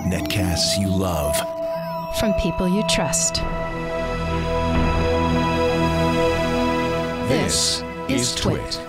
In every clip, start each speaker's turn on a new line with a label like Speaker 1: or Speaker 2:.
Speaker 1: Netcasts you love.
Speaker 2: From people you trust.
Speaker 1: This is Twit.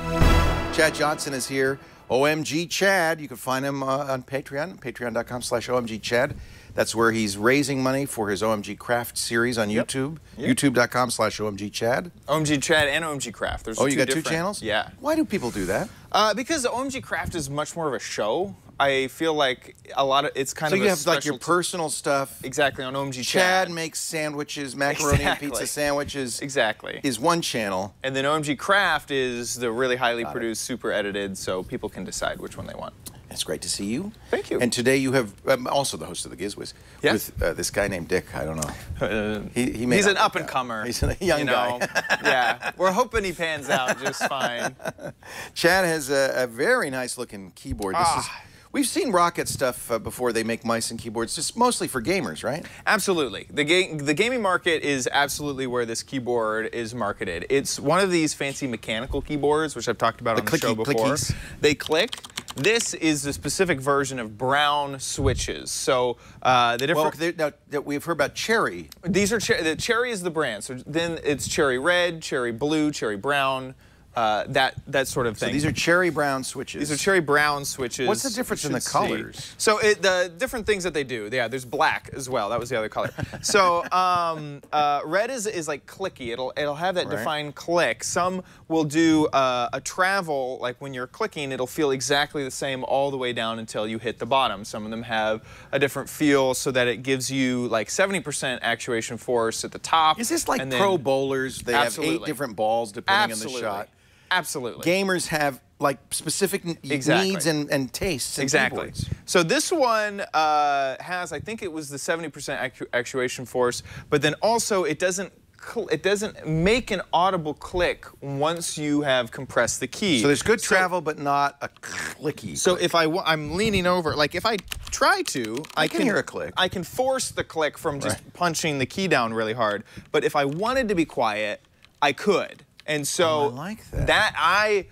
Speaker 3: Chad Johnson is here. OMG Chad. You can find him on Patreon, patreon.com/OMGChad. That's where he's raising money for his OMG Craft series on YouTube. YouTube.com/OMGChad.
Speaker 4: OMG Chad and OMG Craft. There's
Speaker 3: you got
Speaker 4: different.
Speaker 3: 2 channels?
Speaker 4: Yeah.
Speaker 3: Why do people do that?
Speaker 4: Because OMG Craft is much more of a show. I feel like a lot of it's kind
Speaker 3: so
Speaker 4: of.
Speaker 3: So you have like your personal stuff.
Speaker 4: Exactly on OMG
Speaker 3: Chad
Speaker 4: Chad.
Speaker 3: makes sandwiches, macaroni and pizza sandwiches.
Speaker 4: Exactly.
Speaker 3: Is one channel.
Speaker 4: And then OMG Craft is the really highly produced, super edited, so people can decide which one they want.
Speaker 3: It's great to see you.
Speaker 4: Thank you.
Speaker 3: And today you have also the host of the Gizwiz with this guy named Dick. I don't know.
Speaker 4: He's an up and comer.
Speaker 3: He's a young guy.
Speaker 4: Yeah, we're hoping he pans out just fine.
Speaker 3: Chad has a very nice looking keyboard. We've seen Roccat stuff before. They make mice and keyboards, just mostly for gamers, right?
Speaker 4: Absolutely. The gaming market is absolutely where this keyboard is marketed. It's one of these fancy mechanical keyboards, which I've talked about on the show before.
Speaker 3: Clickies.
Speaker 4: They click. This is the specific version of brown switches. So the different.
Speaker 3: Well, now, we've heard about Cherry.
Speaker 4: These are the Cherry is the brand. So then it's Cherry Red, Cherry Blue, Cherry Brown. That sort of thing.
Speaker 3: So these are cherry brown switches.
Speaker 4: These are cherry brown switches.
Speaker 3: What's the difference in the colors?
Speaker 4: So the different things that they do. Yeah, there's black as well. That was the other color. So red is like clicky. It'll have that defined click. Some will do a travel, like when you're clicking, it'll feel exactly the same all the way down until you hit the bottom. Some of them have a different feel so that it gives you like 70% actuation force at the top.
Speaker 3: Is this like pro bowlers? They have 8 different balls depending on the shot.
Speaker 4: Absolutely.
Speaker 3: Gamers have like specific needs and tastes in keyboards.
Speaker 4: So this one has, I think it was the 70% actuation force, but then also it doesn't make an audible click once you have compressed the key.
Speaker 3: So there's good travel, but not a clicky.
Speaker 4: So if I'm leaning over, like if I try to,
Speaker 3: I can hear a click.
Speaker 4: I can force the click from just punching the key down really hard. But if I wanted to be quiet, I could. And so
Speaker 3: I like that.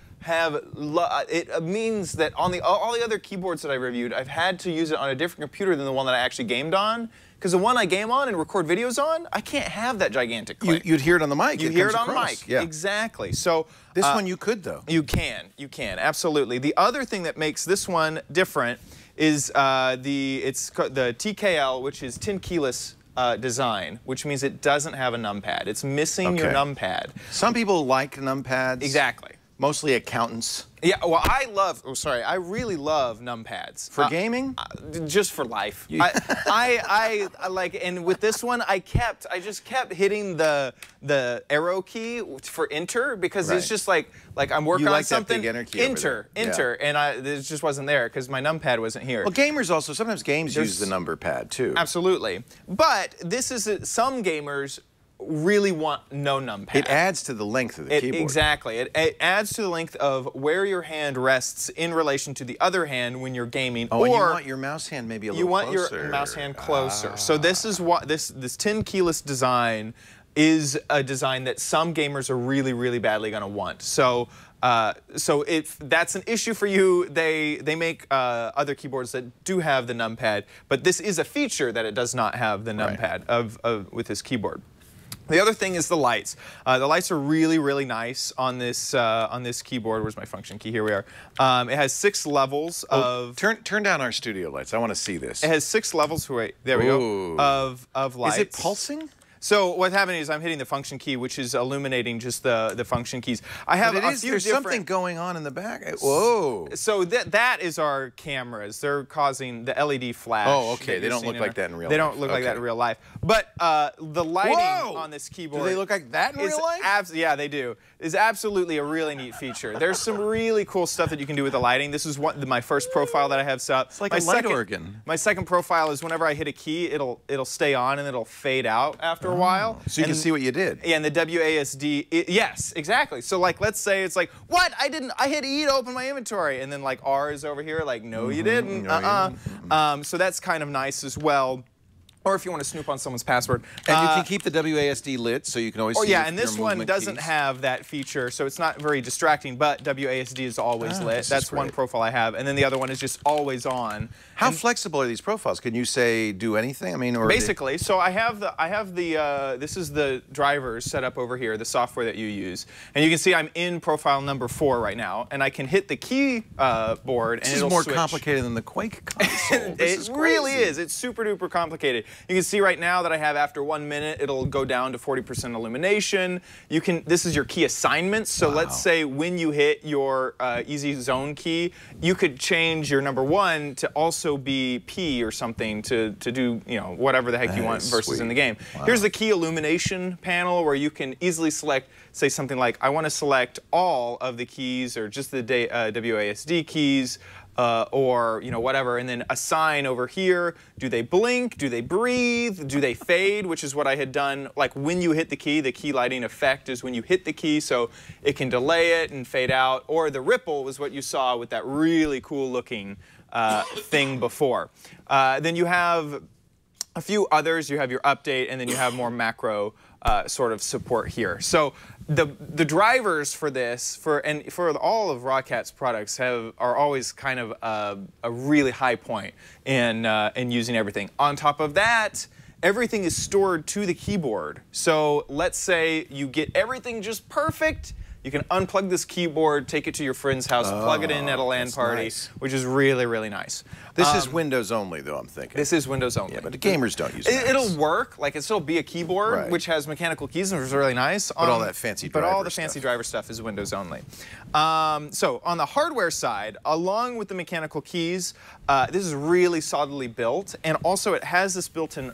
Speaker 4: It means that on all the other keyboards that I reviewed, I've had to use it on a different computer than the one that I actually gamed on. Because the one I game on and record videos on, I can't have that gigantic click.
Speaker 3: You'd hear it on the mic.
Speaker 4: You hear it on mic. Yeah. Exactly. So
Speaker 3: this one you could though.
Speaker 4: You can, absolutely. The other thing that makes this one different is the TKL, which is 10 keyless design, which means it doesn't have a numpad. It's missing your numpad.
Speaker 3: Some people like numpads.
Speaker 4: Exactly.
Speaker 3: Mostly accountants.
Speaker 4: Yeah, well, I really love numpads.
Speaker 3: For gaming?
Speaker 4: Just for life. I like, and with this one, I just kept hitting the arrow key for enter because it's just like I'm working on something.
Speaker 3: That big enter,
Speaker 4: and it just wasn't there because my numpad wasn't here.
Speaker 3: Well, gamers also, sometimes games use the number pad too.
Speaker 4: Absolutely. But this is, some gamers really want no numpad.
Speaker 3: It adds to the length of the keyboard.
Speaker 4: Exactly. It adds to the length of where your hand rests in relation to the other hand when you're gaming.
Speaker 3: Oh, and you want your mouse hand maybe a little closer.
Speaker 4: You want your mouse hand closer. So this is what this 10 keyless design is, a design that some gamers are really, really badly going to want. So if that's an issue for you, they make other keyboards that do have the numpad, but this is a feature that it does not have the numpad with this keyboard. The other thing is the lights. The lights are really, really nice on this keyboard. Where's my function key? Here we are. It has 6 levels of.
Speaker 3: Turn down our studio lights. I want to see this.
Speaker 4: It has 6 levels. Wait, there we go. Of lights.
Speaker 3: Is it pulsing?
Speaker 4: So what's happening is I'm hitting the function key, which is illuminating just the function keys. I have
Speaker 3: there's something going on in the back. Whoa!
Speaker 4: So that is our cameras. They're causing the LED flash.
Speaker 3: Oh, okay. They don't look like that in real life.
Speaker 4: They don't look like that in real life. But the lighting on this keyboard.
Speaker 3: Do they look like that in real life?
Speaker 4: Yeah, they do. Is absolutely a really neat feature. There's some really cool stuff that you can do with the lighting. This is my first profile that I have set up.
Speaker 3: It's like a light organ.
Speaker 4: My second profile is whenever I hit a key, it'll stay on and it'll fade out after a while.
Speaker 3: So you can see what you did.
Speaker 4: Yeah, and the WASD, yes, exactly. So like, let's say it's like, what? I hit E to open my inventory. And then like R is over here, like, no, you didn't. So that's kind of nice as well. or if you want to snoop on someone's password.
Speaker 3: And you can keep the WASD lit, so you can always see
Speaker 4: and this
Speaker 3: your
Speaker 4: one
Speaker 3: movement
Speaker 4: doesn't
Speaker 3: keys.
Speaker 4: have that feature, so it's not very distracting, but WASD is always lit. That's one profile I have, and then the other one is just always on.
Speaker 3: How flexible are these profiles? Can you say do anything? I mean, or
Speaker 4: basically, so I have the this is the drivers set up over here, the software that you use, and you can see I'm in profile number 4 right now, and I can hit the keyboard, and
Speaker 3: this is
Speaker 4: it'll
Speaker 3: more
Speaker 4: switch.
Speaker 3: Complicated than the Quake console.
Speaker 4: It really is. It's super duper complicated. You can see right now that I have after 1 minute, it'll go down to 40% illumination. You can. This is your key assignments. So let's say when you hit your easy zone key, you could change your number 1 to also be P or something to do whatever the heck you want versus in the game. Here's the key illumination panel where you can easily select, say something like I want to select all of the keys or just the WASD keys. Or whatever, and then assign over here. Do they blink? Do they breathe? Do they fade? Which is what I had done. Like when you hit the key lighting effect is when you hit the key, so it can delay it and fade out. Or the ripple was what you saw with that really cool looking thing before. Then you have a few others. You have your update, and then you have more macro sort of support here. So the drivers for this, for all of Roccat's products, are always kind of a really high point in using everything. On top of that, everything is stored to the keyboard. So let's say you get everything just perfect. You can unplug this keyboard, take it to your friend's house, plug it in at a LAN party, which is really, really nice.
Speaker 3: This is Windows only, though, I'm thinking.
Speaker 4: This is Windows only.
Speaker 3: Yeah, but the gamers don't use it.
Speaker 4: It'll work. Like, it'll still be a keyboard, which has mechanical keys, which is really nice.
Speaker 3: But all that fancy driver
Speaker 4: But all the fancy driver stuff is Windows only. So, on the hardware side, along with the mechanical keys, this is really solidly built. And also, it has this built-in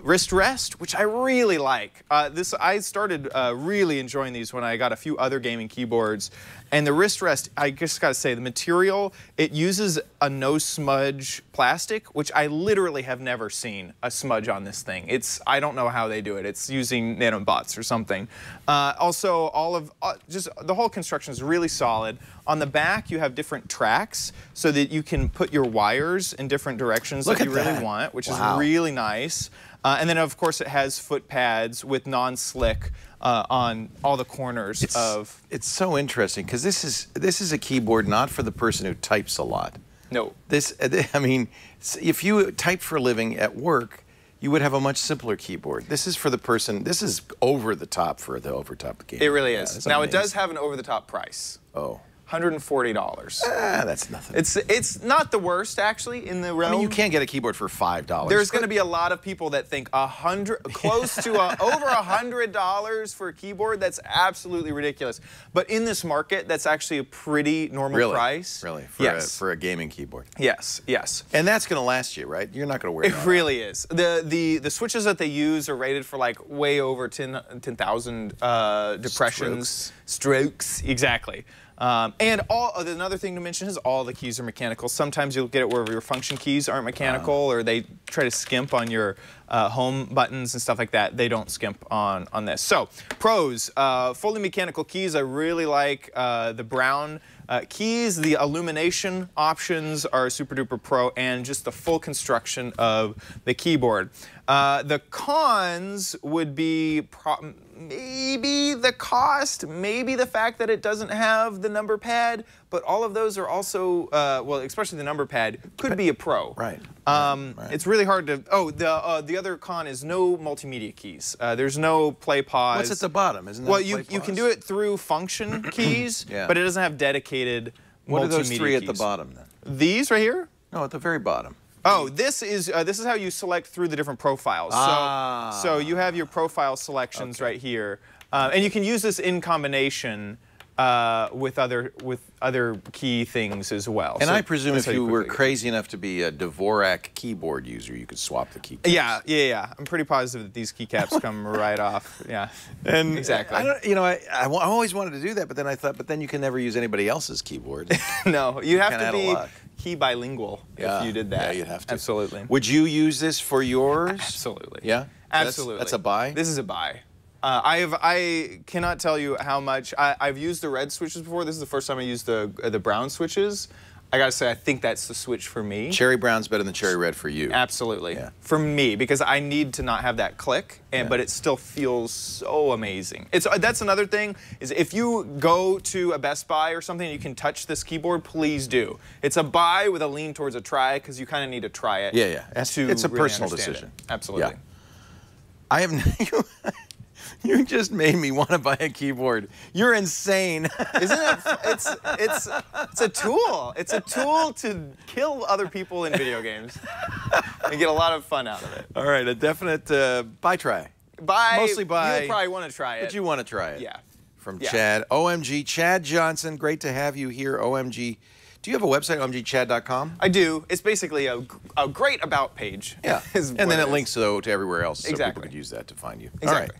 Speaker 4: wrist rest, which I really like. I started really enjoying these when I got a few other gaming keyboards. And the wrist rest, I just got to say, the material, it uses a no-smudge plastic, which I literally have never seen a smudge on this thing. I don't know how they do it. It's using nanobots or something. Also, just the whole construction is really solid. On the back, you have different tracks so that you can put your wires in different directions that you really want, which is really nice. And then, of course, it has foot pads with non-slick on all the corners of.
Speaker 3: It's so interesting because this is a keyboard not for the person who types a lot.
Speaker 4: No.
Speaker 3: I mean, if you type for a living at work, you would have a much simpler keyboard. This is for the person. This is over the top for the over-top game.
Speaker 4: It really is. Now it does have an over-the-top price.
Speaker 3: Oh.
Speaker 4: $140.
Speaker 3: That's nothing.
Speaker 4: It's not the worst actually in the realm.
Speaker 3: I mean, you can't get a keyboard for $5.
Speaker 4: There's going to be a lot of people that think close to over $100 for a keyboard. That's absolutely ridiculous. But in this market, that's actually a pretty normal price.
Speaker 3: Really, for a gaming keyboard.
Speaker 4: Yes, yes.
Speaker 3: And that's going to last you, right? You're not going to wear it.
Speaker 4: It really is. The switches that they use are rated for like way over 10,000 depressions, strokes, exactly. And another thing to mention is all the keys are mechanical. Sometimes you'll get it where your function keys aren't mechanical, or they try to skimp on your home buttons and stuff like that. They don't skimp on this. So, pros, fully mechanical keys. I really like the brown keys. The illumination options are super duper pro, and just the full construction of the keyboard. The cons would be maybe the cost, maybe the fact that it doesn't have the number pad, but all of those are also, well, especially the number pad, could be a pro.
Speaker 3: Right.
Speaker 4: It's really hard to, the other con is no multimedia keys. There's no play pause.
Speaker 3: What's at the bottom? Isn't that
Speaker 4: you can do it through function keys, but it doesn't have dedicated multimedia
Speaker 3: What are those three
Speaker 4: keys.
Speaker 3: at the bottom then?
Speaker 4: These right here?
Speaker 3: No, at the very bottom.
Speaker 4: Oh, this is how you select through the different profiles. So you have your profile selections right here, and you can use this in combination with other key things as well.
Speaker 3: And I presume if you were crazy enough to be a Dvorak keyboard user, you could swap the keycaps.
Speaker 4: Yeah. I'm pretty positive that these keycaps come right off. Yeah,
Speaker 3: and
Speaker 4: exactly.
Speaker 3: I always wanted to do that, but then I thought, but you can never use anybody else's keyboard.
Speaker 4: No, you have to be key bilingual if you did that.
Speaker 3: Yeah, you'd have to.
Speaker 4: Absolutely.
Speaker 3: Would you use this for yours?
Speaker 4: Absolutely.
Speaker 3: Yeah?
Speaker 4: Absolutely.
Speaker 3: That's a buy?
Speaker 4: This is a buy. I cannot tell you how much. I've used the red switches before. This is the first time I used the brown switches. I gotta say, I think that's the switch for me.
Speaker 3: Cherry brown's better than cherry red for you.
Speaker 4: Absolutely.
Speaker 3: Yeah.
Speaker 4: For me, because I need to not have that click, but it still feels so amazing. That's another thing, is if you go to a Best Buy or something and you can touch this keyboard, please do. It's a buy with a lean towards a try, because you kind of need to try it.
Speaker 3: Yeah, yeah. It's a
Speaker 4: really
Speaker 3: personal
Speaker 4: understand
Speaker 3: decision.
Speaker 4: it. Absolutely.
Speaker 3: Yeah. I have you just made me want to buy a keyboard. You're insane.
Speaker 4: Isn't it? It's a tool. It's a tool to kill other people in video games and get a lot of fun out of it.
Speaker 3: All right, a definite buy try. Mostly buy.
Speaker 4: You'll probably want to try it.
Speaker 3: But you want to try it.
Speaker 4: Yeah.
Speaker 3: From Chad. OMG, Chad Johnson. Great to have you here, OMG. Do you have a website, omgchad.com?
Speaker 4: I do. It's basically a great about page.
Speaker 3: Yeah. And then it links to everywhere else, so
Speaker 4: exactly.
Speaker 3: people could use that to find you.
Speaker 4: Exactly.
Speaker 3: All right.